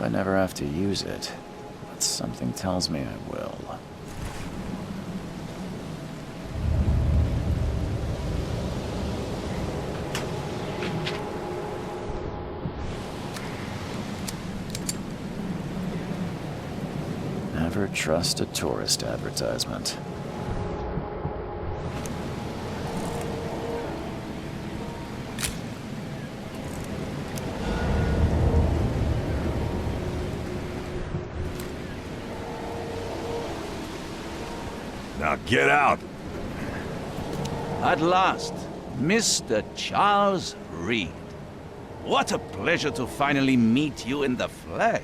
I never have to use it, but something tells me I will. Never trust a tourist advertisement. Now get out! At last, Mr. Charles Reed. What a pleasure to finally meet you in the flesh.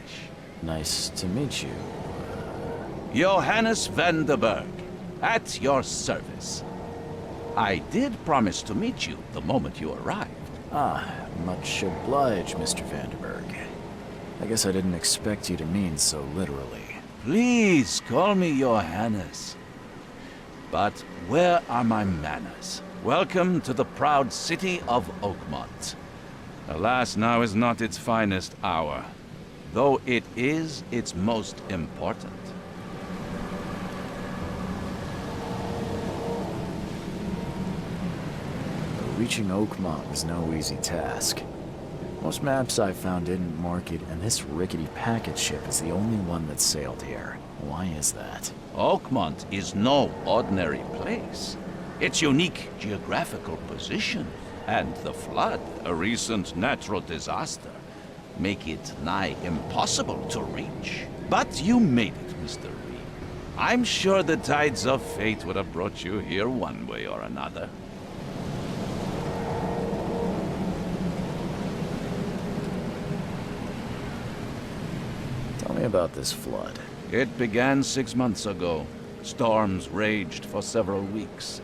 Nice to meet you. Johannes Vanderberg, at your service. I did promise to meet you the moment you arrived. Ah, much obliged, Mr. Vanderberg. I guess I didn't expect you to mean so literally. Please call me Johannes. But where are my manners? Welcome to the proud city of Oakmont. Alas, now is not its finest hour, though it is its most important. Reaching Oakmont was no easy task. Most maps I found didn't mark it, and this rickety packet ship is the only one that sailed here. Why is that? Oakmont is no ordinary place. Its unique geographical position and the flood, a recent natural disaster, make it nigh impossible to reach. But you made it, Mr. Reed. I'm sure the tides of fate would have brought you here one way or another. Tell me about this flood. It began 6 months ago. Storms raged for several weeks,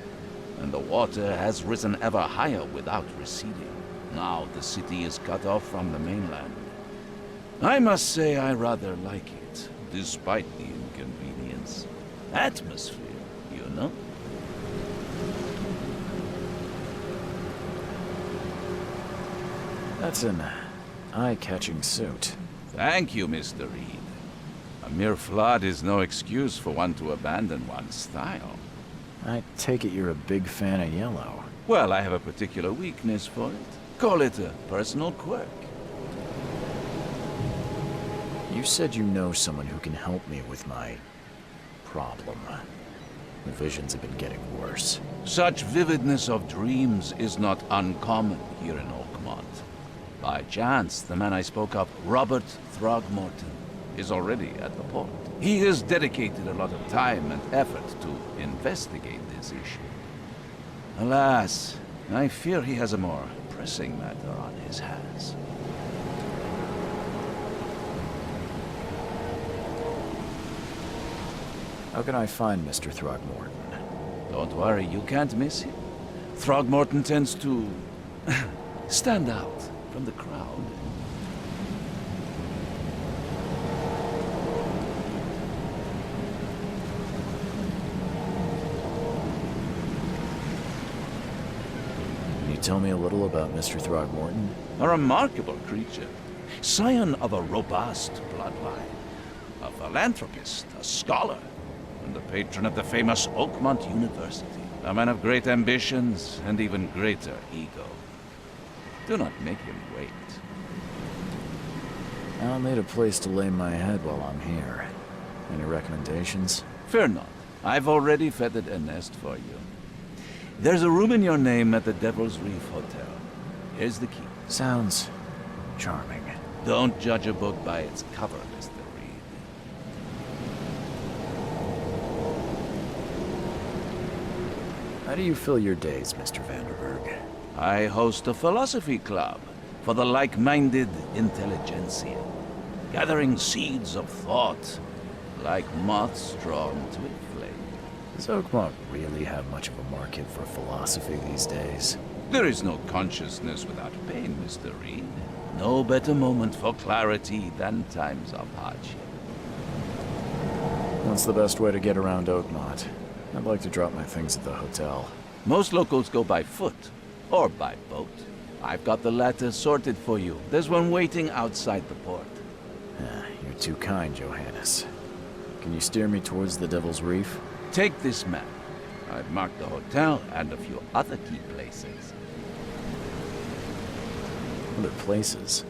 and the water has risen ever higher without receding. Now the city is cut off from the mainland. I must say I rather like it, despite the inconvenience. Atmosphere, you know? That's an eye-catching suit. Thank you, Mr. Reed. A mere flood is no excuse for one to abandon one's style. I take it you're a big fan of yellow. Well, I have a particular weakness for it. Call it a personal quirk. You said you know someone who can help me with my problem. The visions have been getting worse. Such vividness of dreams is not uncommon here in Oakmont. By chance, the man I spoke of, Robert Throgmorton, is already at the port. He has dedicated a lot of time and effort to investigate this issue. Alas, I fear he has a more pressing matter on his hands. How can I find Mr. Throgmorton? Don't worry, you can't miss him. Throgmorton tends to stand out from the crowd. Can you tell me a little about Mr. Throgmorton? A remarkable creature. Scion of a robust bloodline. A philanthropist, a scholar, and the patron of the famous Oakmont University. A man of great ambitions and even greater ego. Do not make him wait. I'll need a place to lay my head while I'm here. Any recommendations? Fear not. I've already feathered a nest for you. There's a room in your name at the Devil's Reef Hotel. Here's the key. Sounds charming. Don't judge a book by its cover, Mr. Reed. How do you fill your days, Mr. Vanderberg? I host a philosophy club for the like-minded intelligentsia, gathering seeds of thought like moths drawn to a flame. Does Oakmont really have much of a market for philosophy these days? There is no consciousness without pain, Mr. Reed. No better moment for clarity than times of hardship. What's the best way to get around Oakmont? I'd like to drop my things at the hotel. Most locals go by foot, or by boat. I've got the latter sorted for you. There's one waiting outside the port. You're too kind, Johannes. Can you steer me towards the Devil's Reef? Take this map. I've marked the hotel and a few other key places. Other places?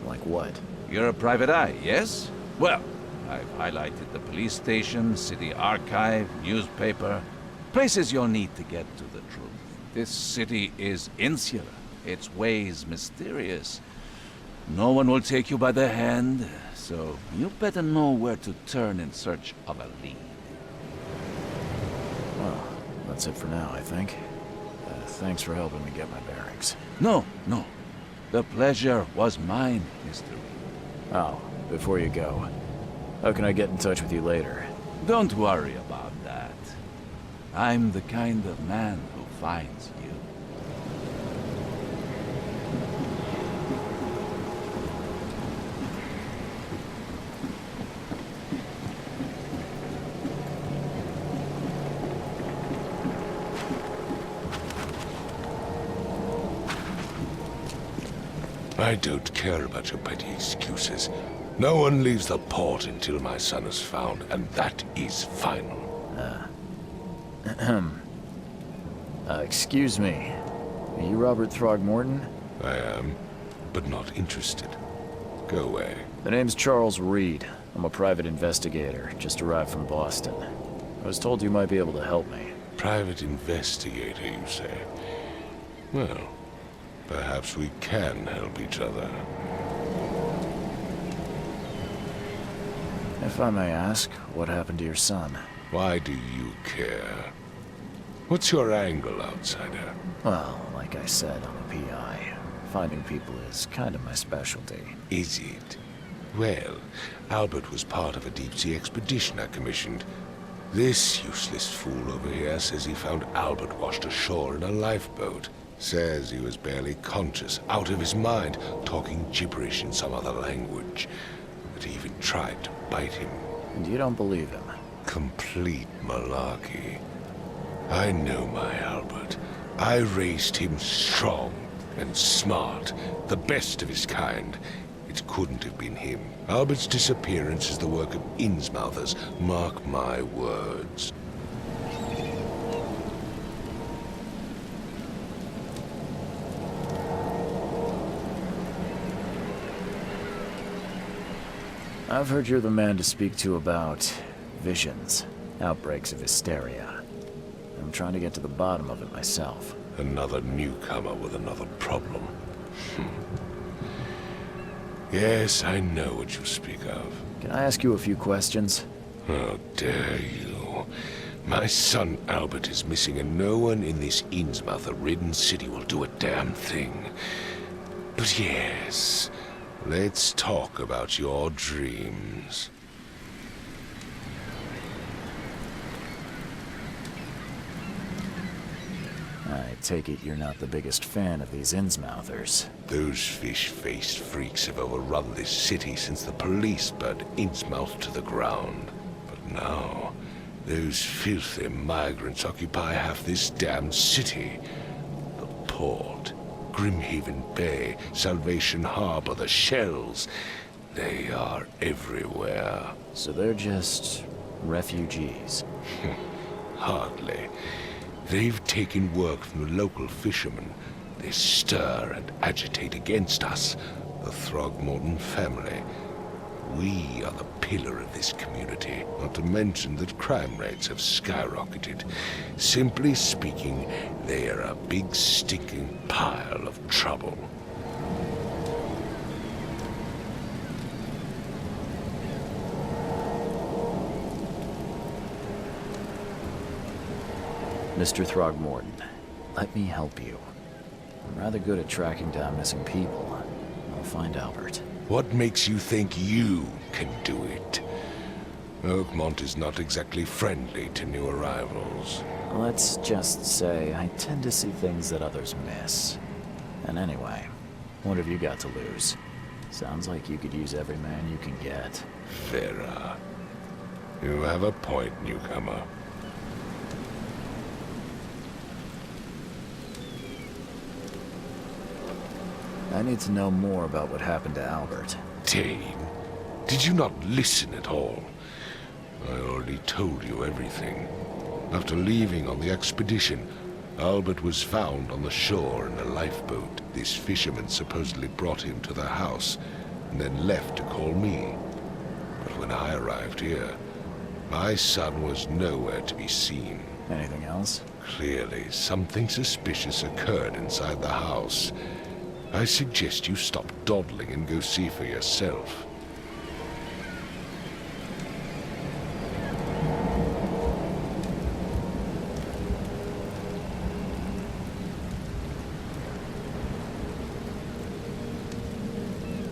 Like what? You're a private eye, yes? Well, I've highlighted the police station, city archive, newspaper. Places you'll need to get to the truth. This city is insular, its ways mysterious. No one will take you by the hand, so you better know where to turn in search of a lead. Well, that's it for now, I think. Thanks for helping me get my bearings. No. The pleasure was mine, Mr. Reed. Oh, before you go, how can I get in touch with you later? Don't worry about that. I'm the kind of man who finds you. I don't care about your petty excuses. No one leaves the port until my son is found, and that is final. Excuse me. Are you Robert Throgmorton? I am, but not interested. Go away. The name's Charles Reed. I'm a private investigator, just arrived from Boston. I was told you might be able to help me. Private investigator, you say? Well, perhaps we can help each other. If I may ask, what happened to your son? Why do you care? What's your angle, outsider? Well, like I said, I'm a PI. Finding people is kind of my specialty. Is it? Well, Albert was part of a deep-sea expedition I commissioned. This useless fool over here says he found Albert washed ashore in a lifeboat. Says he was barely conscious, out of his mind, talking gibberish in some other language. That he even tried to bite him. And you don't believe him? Complete malarkey. I know my Albert. I raised him strong and smart, the best of his kind. It couldn't have been him. Albert's disappearance is the work of Innsmouthers, mark my words. I've heard you're the man to speak to about visions, outbreaks of hysteria. I'm trying to get to the bottom of it myself. Another newcomer with another problem. Yes, I know what you speak of. Can I ask you a few questions? How dare you? My son Albert is missing, and no one in this Innsmouth-ridden city will do a damn thing. But yes, let's talk about your dreams. I take it you're not the biggest fan of these Innsmouthers. Those fish-faced freaks have overrun this city since the police burned Innsmouth to the ground. But now, those filthy migrants occupy half this damned city. The port, Grimhaven Bay, Salvation Harbor, the shells. They are everywhere. So they're just refugees. Hardly. They've taken work from the local fishermen. They stir and agitate against us, the Throgmorton family. We are the pillar of this community, not to mention that crime rates have skyrocketed. Simply speaking, they are a big stinking pile of trouble. Mr. Throgmorton, let me help you. I'm rather good at tracking down missing people. I'll find Albert. What makes you think you can do it? Oakmont is not exactly friendly to new arrivals. Let's just say I tend to see things that others miss. And anyway, what have you got to lose? Sounds like you could use every man you can get. Vera. You have a point, newcomer. I need to know more about what happened to Albert. Dane, did you not listen at all? I already told you everything. After leaving on the expedition, Albert was found on the shore in a lifeboat. This fisherman supposedly brought him to the house, and then left to call me. But when I arrived here, my son was nowhere to be seen. Anything else? Clearly, something suspicious occurred inside the house. I suggest you stop dawdling and go see for yourself.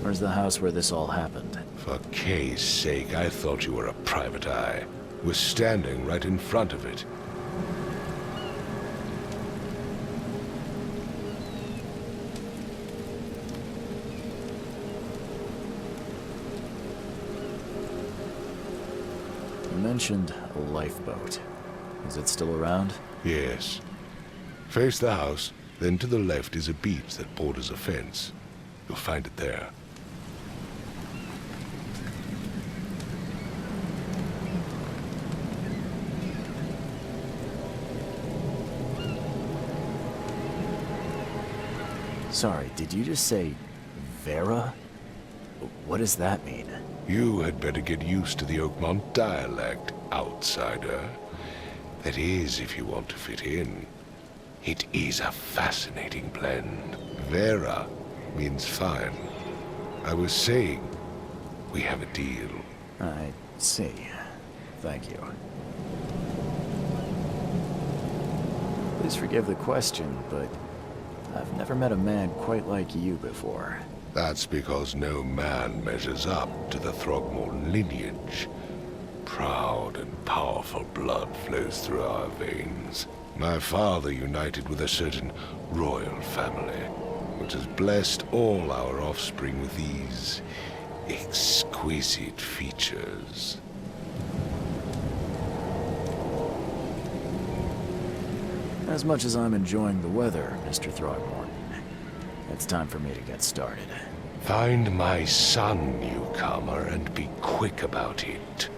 Where's the house where this all happened? For Kay's sake, I thought you were a private eye. We're standing right in front of it. You mentioned a lifeboat. Is it still around? Yes. Face the house, then to the left is a beach that borders a fence. You'll find it there. Sorry, did you just say Vera? What does that mean? You had better get used to the Oakmont dialect, outsider. That is, if you want to fit in. It is a fascinating blend. Vera means fine. I was saying, we have a deal. I see. Thank you. Please forgive the question, but I've never met a man quite like you before. That's because no man measures up to the Throgmorton lineage. Proud and powerful blood flows through our veins. My father united with a certain royal family, which has blessed all our offspring with these exquisite features. As much as I'm enjoying the weather, Mr. Throgmorton, it's time for me to get started. Find my son, newcomer, and be quick about it.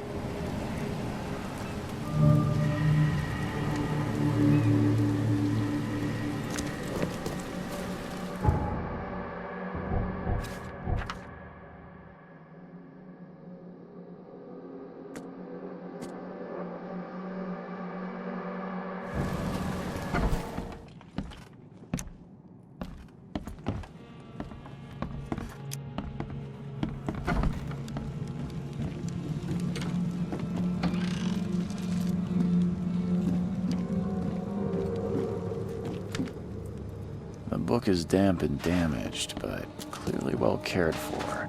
The book is damp and damaged, but clearly well cared for.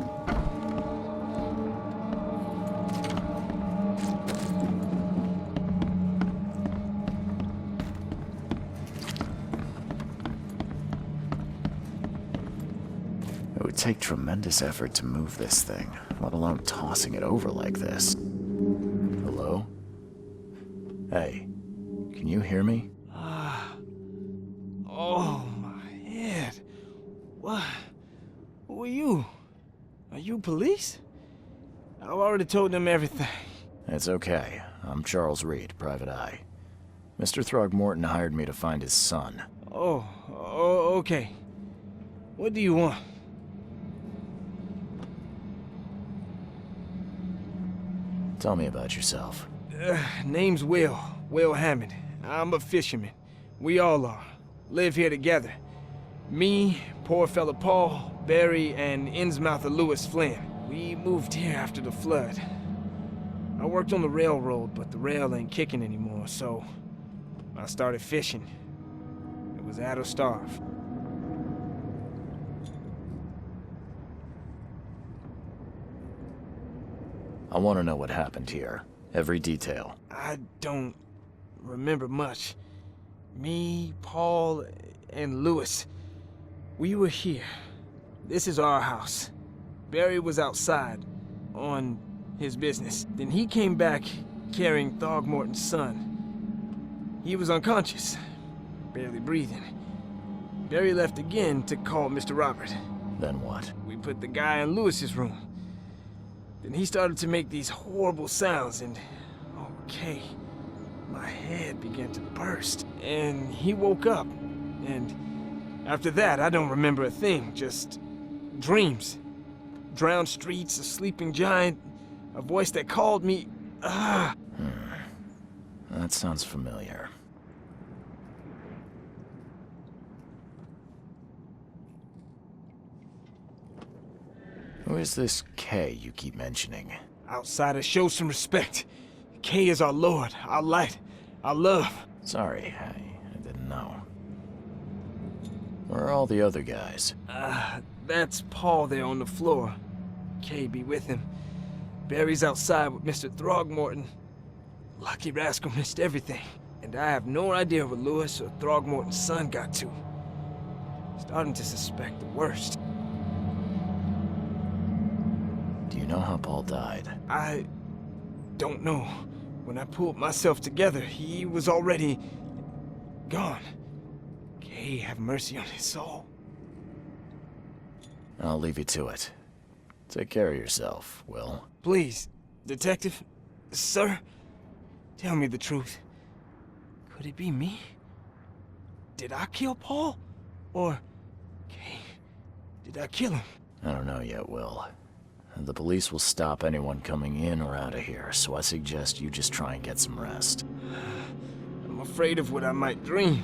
It would take tremendous effort to move this thing, let alone tossing it over like this. Hello? Hey, can you hear me? Oh, my head. What? Who are you? Are you police? I've already told them everything. It's okay. I'm Charles Reed, Private Eye. Mr. Throgmorton hired me to find his son. Oh, okay. What do you want? Tell me about yourself. Name's Will Hammond. I'm a fisherman. We all are. Live here together. Me, poor fella Paul, Barry, and Innsmouther Lewis Flynn. We moved here after the flood. I worked on the railroad, but the rail ain't kicking anymore, so I started fishing. It was at or starve. I want to know what happened here. Every detail. I don't remember much. Me, Paul, and Lewis, we were here. This is our house. Barry was outside, on his business. Then he came back carrying Throgmorton's son. He was unconscious, barely breathing. Barry left again to call Mr. Robert. Then what? We put the guy in Lewis's room. Then he started to make these horrible sounds and, okay, my head began to burst. And he woke up. And after that, I don't remember a thing, just dreams. Drowned streets, a sleeping giant, a voice that called me. That sounds familiar. Who is this K you keep mentioning? Outsiders, show some respect. K is our lord, our light, our love. Sorry, I didn't know. Where are all the other guys? That's Paul there on the floor. K be with him. Barry's outside with Mr. Throgmorton. Lucky rascal missed everything. And I have no idea where Lewis or Throgmorton's son got to. Starting to suspect the worst. Do you know how Paul died? I don't know. When I pulled myself together, he was already gone. K have mercy on his soul. I'll leave you to it. Take care of yourself, Will. Please, detective, sir, tell me the truth. Could it be me? Did I kill Paul? Or, K, did I kill him? I don't know yet, Will. The police will stop anyone coming in or out of here, so I suggest you just try and get some rest. I'm afraid of what I might dream.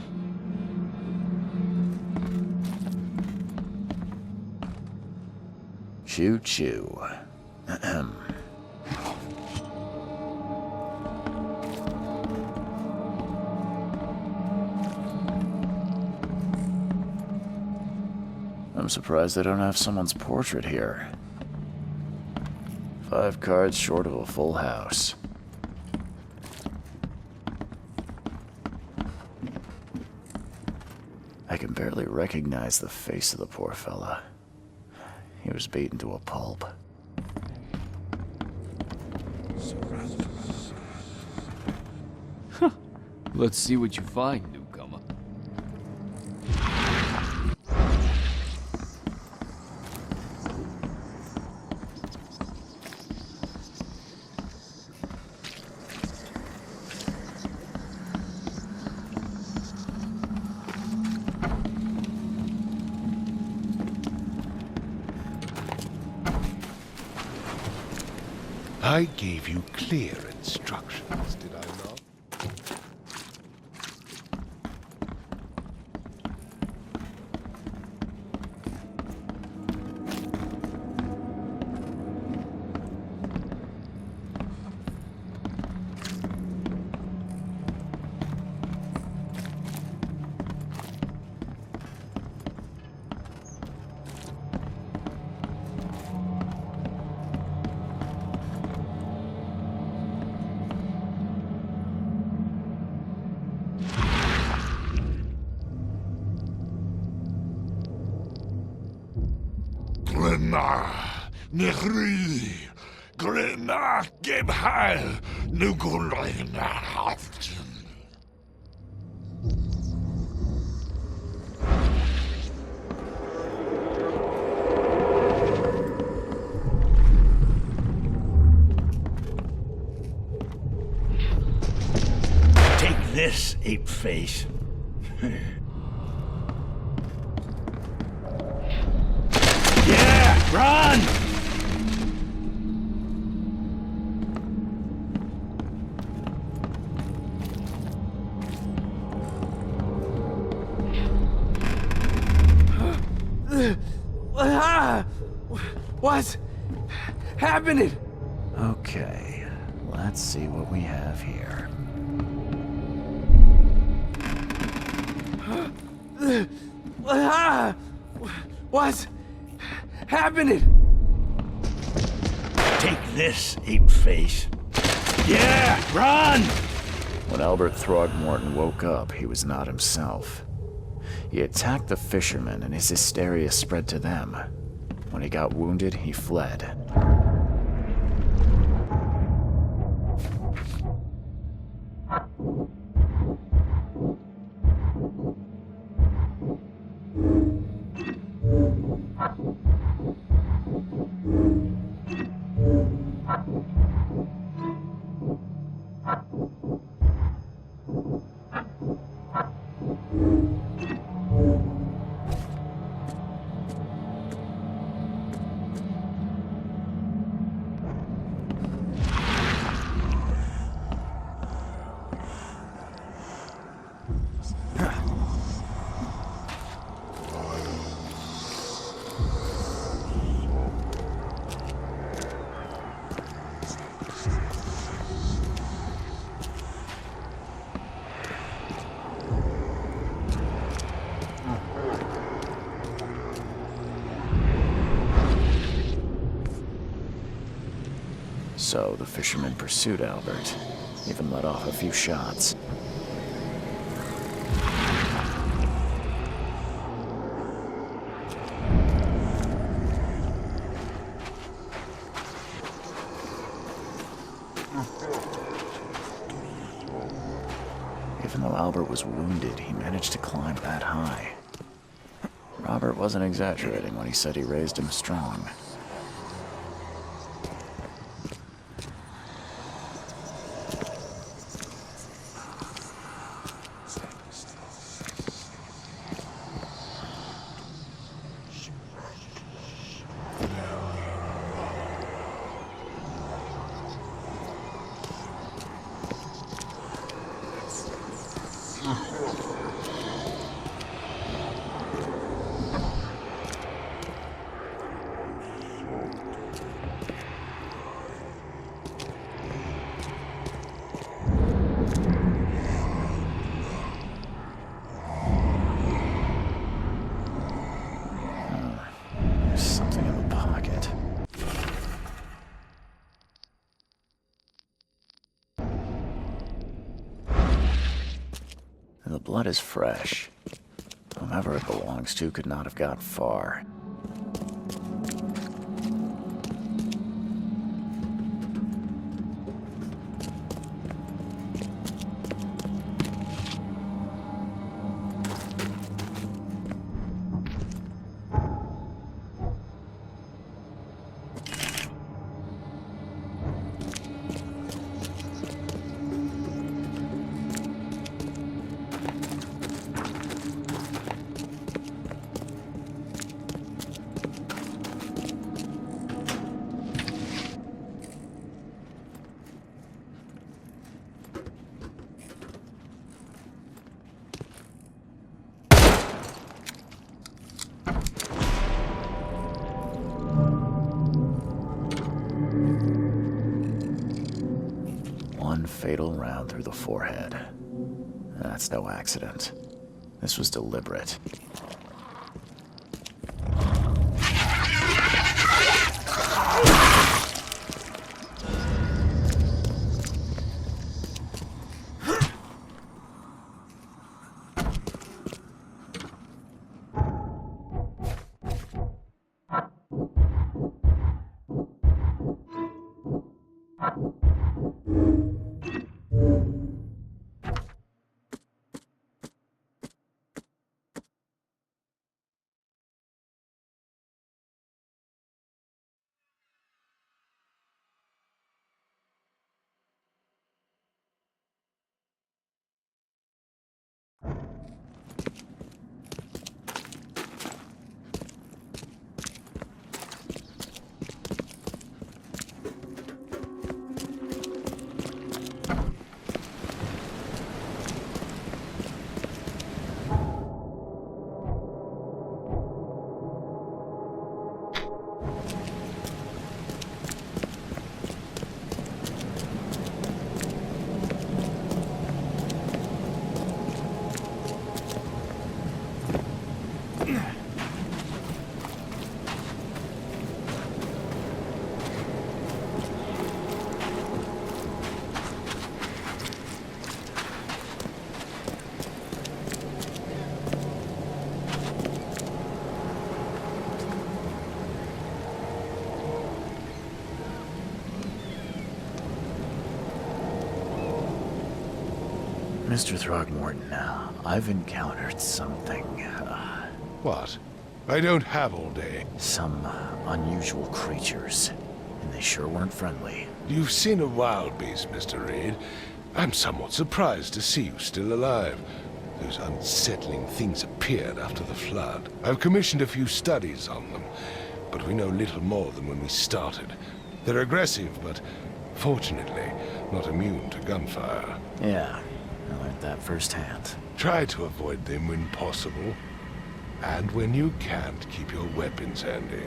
Choo-choo. Ahem. I'm surprised they don't have someone's portrait here. 5 cards short of a full house. I can barely recognize the face of the poor fella. He was beaten to a pulp. Let's see what you find, newcomer. I gave you clear instructions, did I not? Grimma, Nehri, Grimma, Gebheil, Nugulina Haften. Take this, ape face. Yeah, run! What's happening? Okay, let's see what we have here. What's happening? Take this, ape face. Yeah, run! When Albert Throgmorton woke up, he was not himself. He attacked the fishermen, and his hysteria spread to them. When he got wounded, he fled. So the fishermen pursued Albert, even let off a few shots. Even though Albert was wounded, he managed to climb that high. Robert wasn't exaggerating when he said he raised him strong. There's something in the pocket. And the blood is fresh. Whomever it belongs to could not have got far. One fatal round through the forehead. That's no accident. This was deliberate. Mr. Throgmorton, I've encountered something, What? I don't have all day. some unusual creatures, and they sure weren't friendly. You've seen a wild beast, Mr. Reed. I'm somewhat surprised to see you still alive. Those unsettling things appeared after the flood. I've commissioned a few studies on them, but we know little more than when we started. They're aggressive, but fortunately not immune to gunfire. Yeah, I learned that firsthand. Try to avoid them when possible. And when you can't, keep your weapons handy.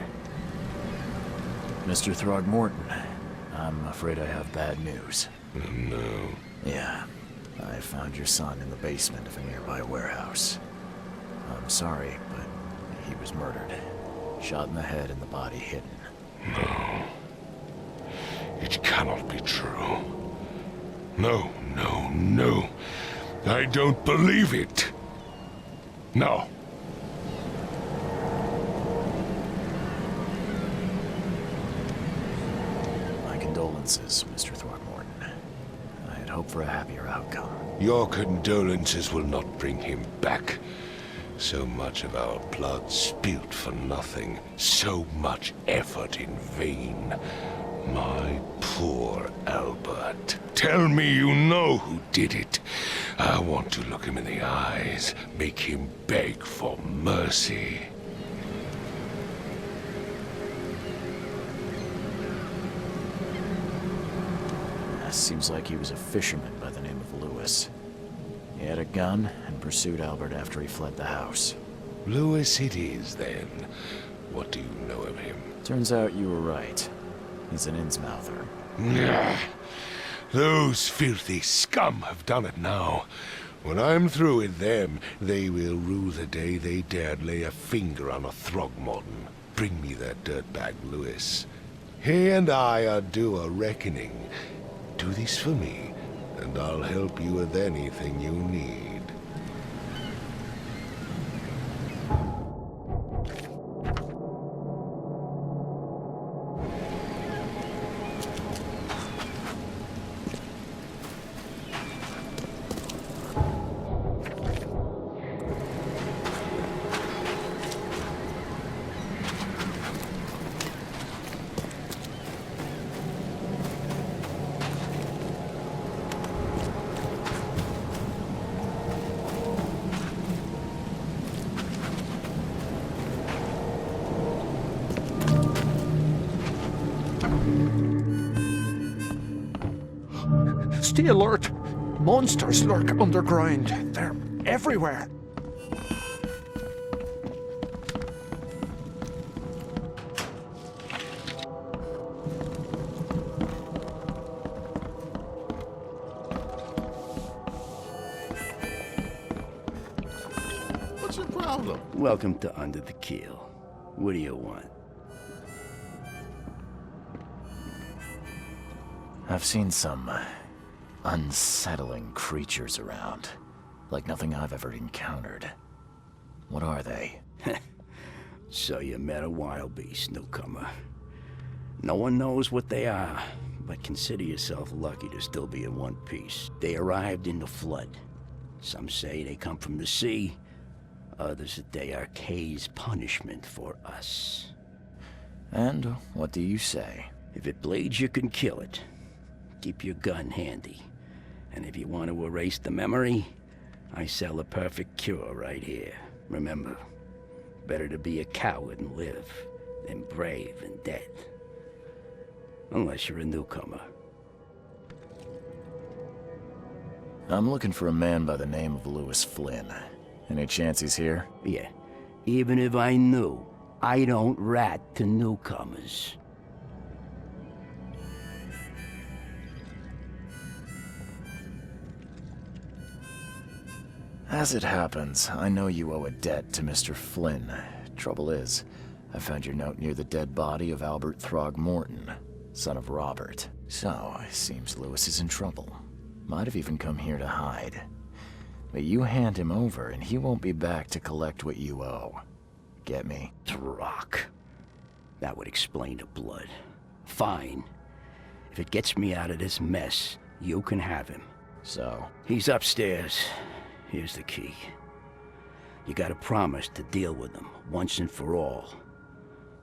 Mr. Throgmorton, I'm afraid I have bad news. Oh, no. Yeah, I found your son in the basement of a nearby warehouse. I'm sorry, but he was murdered. Shot in the head and the body hidden. No. It cannot be true. No, no, no. I don't believe it. No. My condolences, Mr. Throgmorton. I had hoped for a happier outcome. Your condolences will not bring him back. So much of our blood spilt for nothing. So much effort in vain. My poor Albert. Tell me you know who did it. I want to look him in the eyes, make him beg for mercy. Seems like he was a fisherman by the name of Lewis. He had a gun and pursued Albert after he fled the house. Lewis it is, then. What do you know of him? Turns out you were right. He's an Innsmouther. Nah. Those filthy scum have done it now. When I'm through with them, they will rue the day they dared lay a finger on a Throgmorton. Bring me that dirtbag Lewis. He and I are due a reckoning. Do this for me, and I'll help you with anything you need. Stay alert! Monsters lurk underground. They're everywhere. What's your problem? Welcome to Under the Keel. What do you want? I've seen some unsettling creatures around. Like nothing I've ever encountered. What are they? So you met a wild beast, newcomer. No one knows what they are, but consider yourself lucky to still be in one piece. They arrived in the flood. Some say they come from the sea. Others that they are Kay's punishment for us. And what do you say? If it bleeds, you can kill it. Keep your gun handy. And if you want to erase the memory, I sell a perfect cure right here. Remember, better to be a coward and live than brave and dead. Unless you're a newcomer. I'm looking for a man by the name of Lewis Flynn. Any chance he's here? Yeah, even if I knew, I don't rat to newcomers. As it happens, I know you owe a debt to Mr. Flynn. Trouble is, I found your note near the dead body of Albert Throgmorton, son of Robert. So, it seems Lewis is in trouble. Might have even come here to hide. But you hand him over and he won't be back to collect what you owe. Get me? Rock. That would explain the blood. Fine. If it gets me out of this mess, you can have him. So? He's upstairs. Here's the key. You gotta promise to deal with him, once and for all.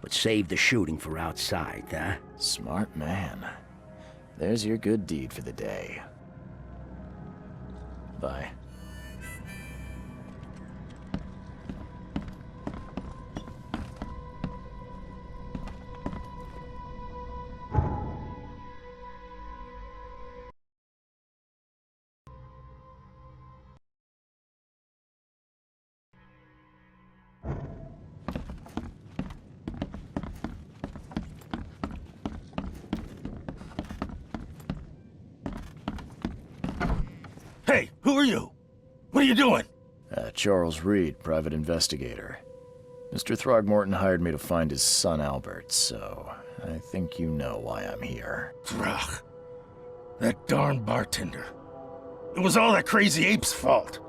But save the shooting for outside, huh? Smart man. There's your good deed for the day. Bye. Hey, who are you? What are you doing? Charles Reed, private investigator. Mr. Throgmorton hired me to find his son Albert, so I think you know why I'm here. Throg. That darn bartender. It was all that crazy ape's fault.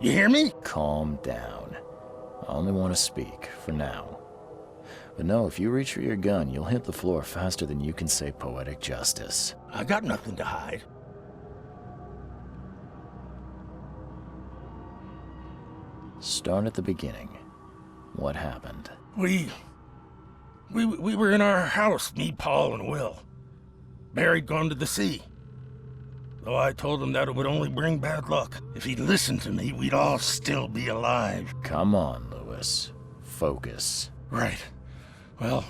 You hear me? Calm down. I only want to speak, for now. But no, if you reach for your gun, you'll hit the floor faster than you can say poetic justice. I got nothing to hide. Start at the beginning. What happened? We were in our house, me, Paul, and Will. Barry'd gone to the sea. Though I told him that it would only bring bad luck. If he'd listened to me, we'd all still be alive. Come on, Lewis. Focus. Right. Well,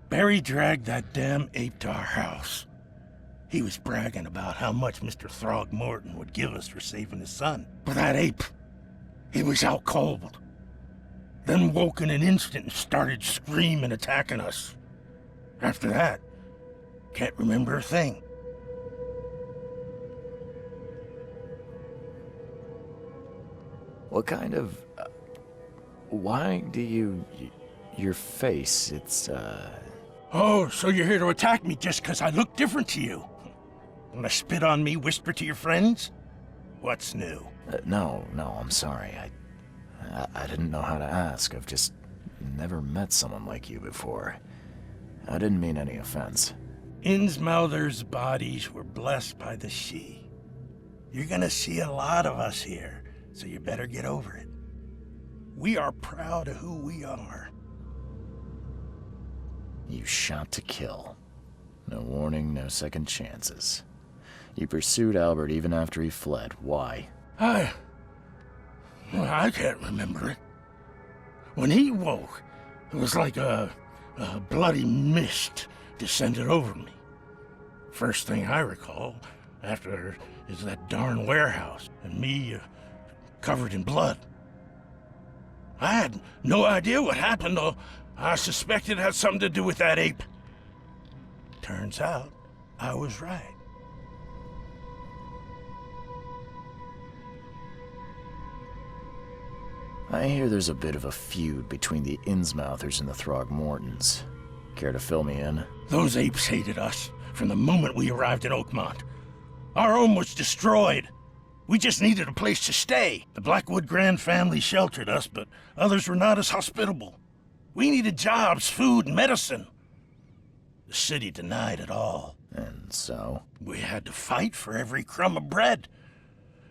Barry dragged that damn ape to our house. He was bragging about how much Mr. Throgmorton would give us for saving his son. But that ape, he was out cold. Then woke in an instant and started screaming, attacking us. After that, can't remember a thing. What kind of... why do you... your face, it's, Oh, so you're here to attack me just because I look different to you? Wanna spit on me, whisper to your friends? What's new? no, I'm sorry. I didn't know how to ask. I've just never met someone like you before. I didn't mean any offense. Innsmouther's bodies were blessed by the sea. You're gonna see a lot of us here, so you better get over it. We are proud of who we are. You shot to kill. No warning, no second chances. You pursued Albert even after he fled. Why? I can't remember it. When he woke, it was like a bloody mist descended over me. First thing I recall after is that darn warehouse, and me covered in blood. I had no idea what happened, though I suspected it had something to do with that ape. Turns out, I was right. I hear there's a bit of a feud between the Innsmouthers and the Throgmortons. Care to fill me in? Those apes hated us from the moment we arrived in Oakmont. Our home was destroyed. We just needed a place to stay. The Blackwood Grand family sheltered us, but others were not as hospitable. We needed jobs, food, and medicine. The city denied it all. And so? We had to fight for every crumb of bread.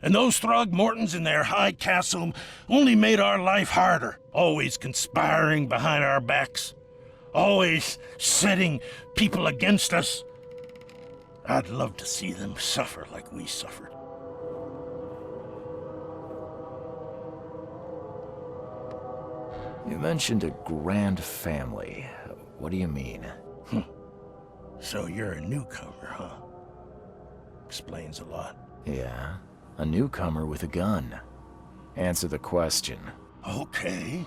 And those Throgmortons in their high castle only made our life harder, always conspiring behind our backs, always setting people against us. I'd love to see them suffer like we suffered. You mentioned a grand family. What do you mean? So you're a newcomer, huh? Explains a lot. Yeah, a newcomer with a gun. Answer the question. Okay.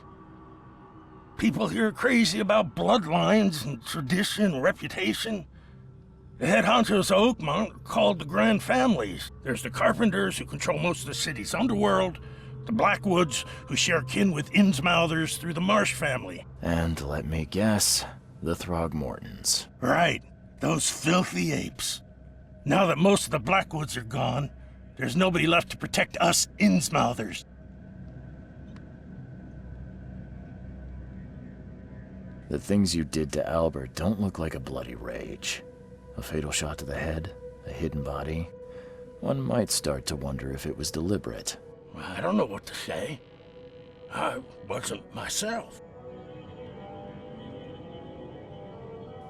People here are crazy about bloodlines and tradition and reputation. The head honchos of Oakmont are called the Grand Families. There's the Carpenters, who control most of the city's underworld, the Blackwoods, who share kin with Innsmouthers through the Marsh family. And let me guess, the Throgmortons. Right, those filthy apes. Now that most of the Blackwoods are gone, there's nobody left to protect us Innsmouthers. The things you did to Albert don't look like a bloody rage. A fatal shot to the head, a hidden body. One might start to wonder if it was deliberate. I don't know what to say. I wasn't myself.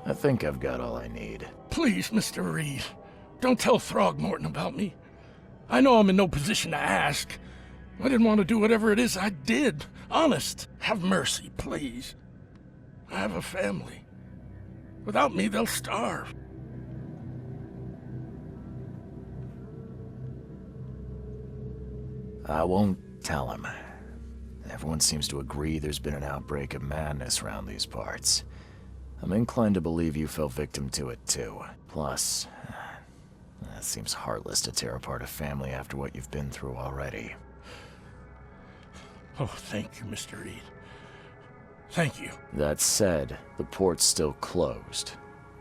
I think I've got all I need. Please, Mr. Reed, don't tell Throgmorton about me. I know I'm in no position to ask. I didn't want to do whatever it is I did. Honest, have mercy, please. I have a family. Without me, they'll starve. I won't tell him. Everyone seems to agree there's been an outbreak of madness around these parts. I'm inclined to believe you fell victim to it too. Plus, it seems heartless to tear apart a family after what you've been through already. Oh, thank you, Mr. Reed. Thank you. That said, the port's still closed.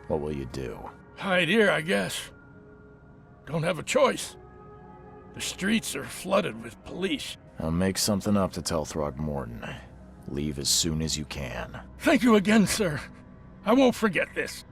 What will you do? Hide here, I guess. Don't have a choice. The streets are flooded with police. I'll make something up to tell Throgmorton. Leave as soon as you can. Thank you again, sir. I won't forget this.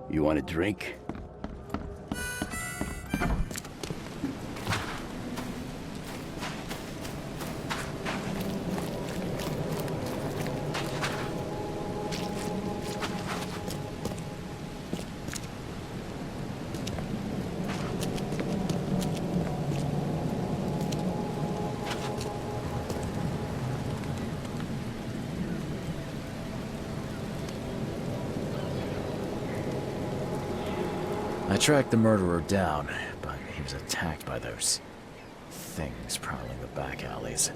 You want a drink? I tracked the murderer down, but he was attacked by those things prowling the back alleys.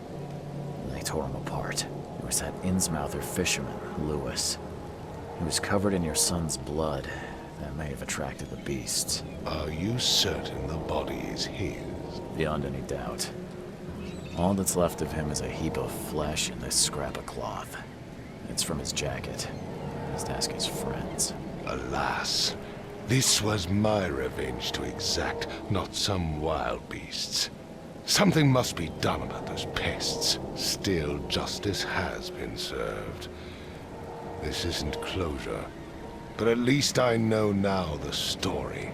They tore him apart. It was that Innsmouther fisherman, Lewis. He was covered in your son's blood. That may have attracted the beasts. Are you certain the body is his? Beyond any doubt. All that's left of him is a heap of flesh and this scrap of cloth. It's from his jacket. Just ask his friends. Alas, this was my revenge to exact, not some wild beast's. Something must be done about those pests. Still, justice has been served. This isn't closure, but at least I know now the story.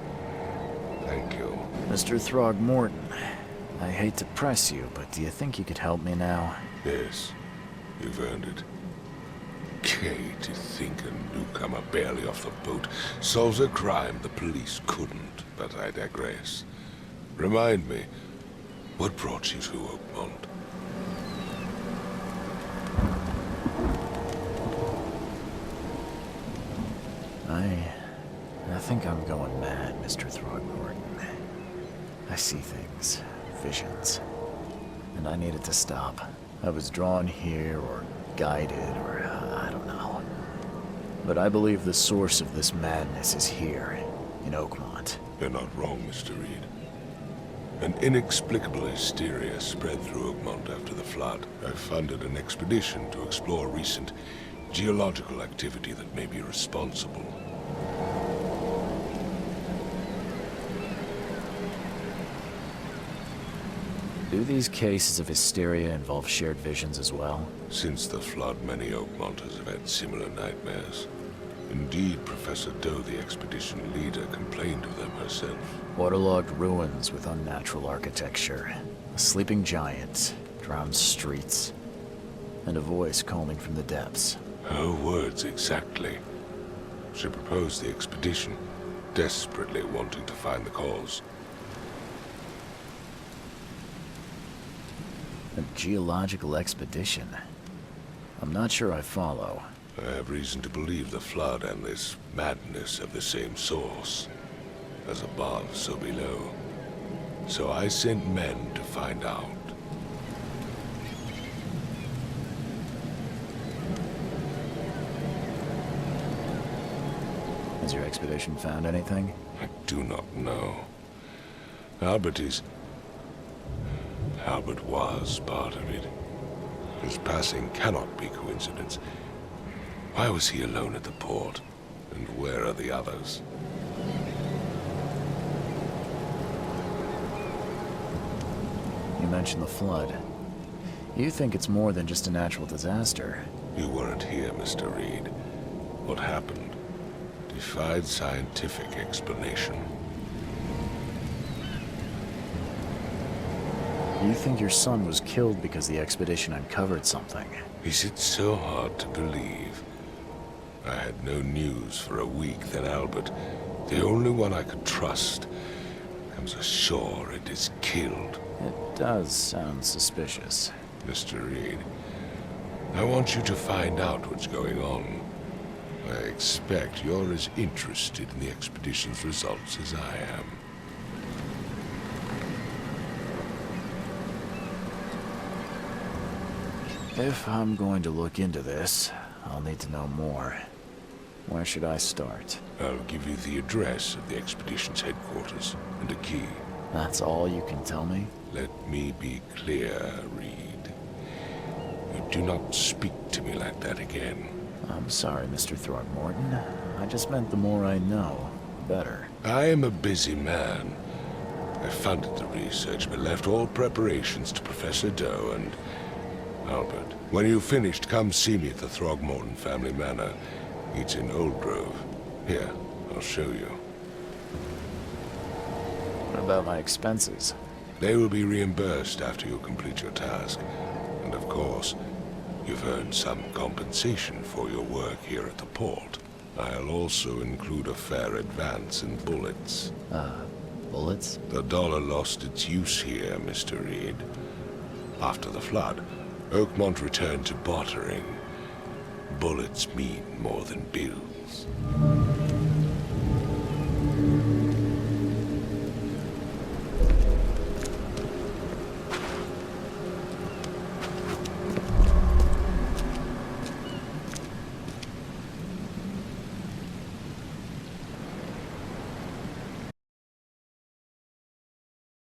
Thank you. Mr. Throgmorton, I hate to press you, but do you think you could help me now? Yes, you've earned it. Okay, to think a newcomer barely off the boat solves a crime the police couldn't, but I digress. Remind me, what brought you to Oakmont? I think I'm going mad, Mr. Throgmorton. I see things, visions, and I need it to stop. I was drawn here, or guided, or I don't know. But I believe the source of this madness is here, in Oakmont. You're not wrong, Mr. Reed. An inexplicable hysteria spread through Oakmont after the flood. I funded an expedition to explore recent geological activity that may be responsible. Do these cases of hysteria involve shared visions as well? Since the flood, many Oakmonters have had similar nightmares. Indeed, Professor Doe, the expedition leader, complained of them herself. Waterlogged ruins with unnatural architecture, a sleeping giant, drowned streets, and a voice calling from the depths. Her words exactly. She proposed the expedition, desperately wanting to find the cause. A geological expedition? I'm not sure I follow. I have reason to believe the flood and this madness have the same source. As above, so below. So I sent men to find out. Has your expedition found anything? I do not know. Albert was part of it. His passing cannot be coincidence. Why was he alone at the port? And where are the others? You mentioned the flood. You think it's more than just a natural disaster. You weren't here, Mr. Reed. What happened defied scientific explanation. You think your son was killed because the expedition uncovered something? Is it so hard to believe? I had no news for a week, then Albert, the only one I could trust, comes ashore and is killed. It does sound suspicious. Mr. Reed, I want you to find out what's going on. I expect you're as interested in the expedition's results as I am. If I'm going to look into this, I'll need to know more. Where should I start? I'll give you the address of the expedition's headquarters and a key. That's all you can tell me? Let me be clear, Reed. You do not speak to me like that again. I'm sorry, Mr. Throgmorton. I just meant the more I know, the better. I am a busy man. I funded the research, but left all preparations to Professor Doe and Albert. When you've finished, come see me at the Throgmorton family manor. It's in Old Grove. Here, I'll show you. What about my expenses? They will be reimbursed after you complete your task. And of course, you've earned some compensation for your work here at the port. I'll also include a fair advance in bullets. Bullets? The dollar lost its use here, Mr. Reed. After the flood, Oakmont returned to bartering. Bullets mean more than bills.